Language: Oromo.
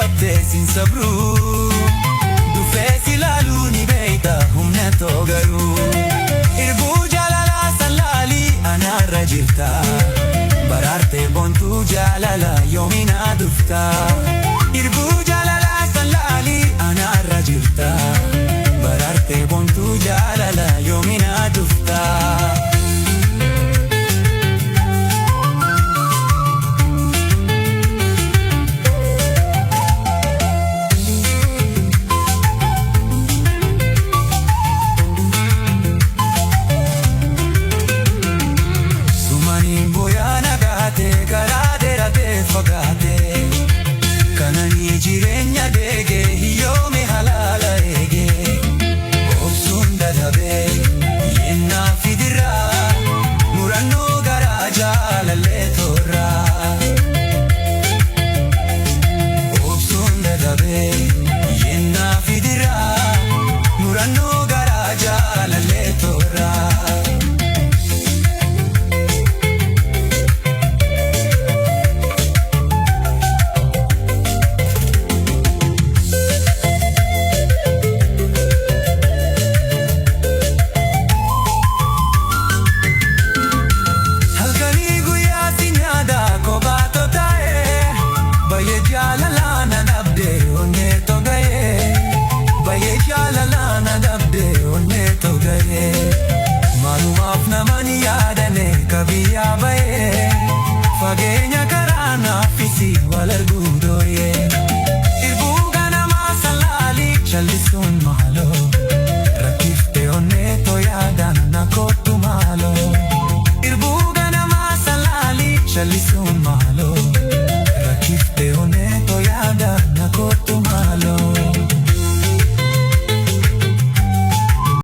qabattee siin sabruu dhufees ilaaluu ni beeyta humna too garuu irbuu jaalalaa sallaalii anaarra jirta baraartee boontuu jaalala yoomina dhufta irbuu jaalalaa sallaalii anaarra jirta baraartee boontuu jaalala yoomina dhufta. Kanani jireenya deegee hiyyoome halaala eegee obsuun dadhabee yennaa fidiraa murannoo garaa jaalallee toorraa obsuun dadhabee yennaa fidiraa murannoo garaa jaalallee toorraa. Maalumaaf namani yaadane kabiyyaa ba'ee fageenya karaa naaffisi wal arguu dooyee irbuu ganamaa sallaalii callisuun maaloo rakkiftee onneetoo yaadaan na kottu maaloo irbuu ganamaa sallaalii callisuun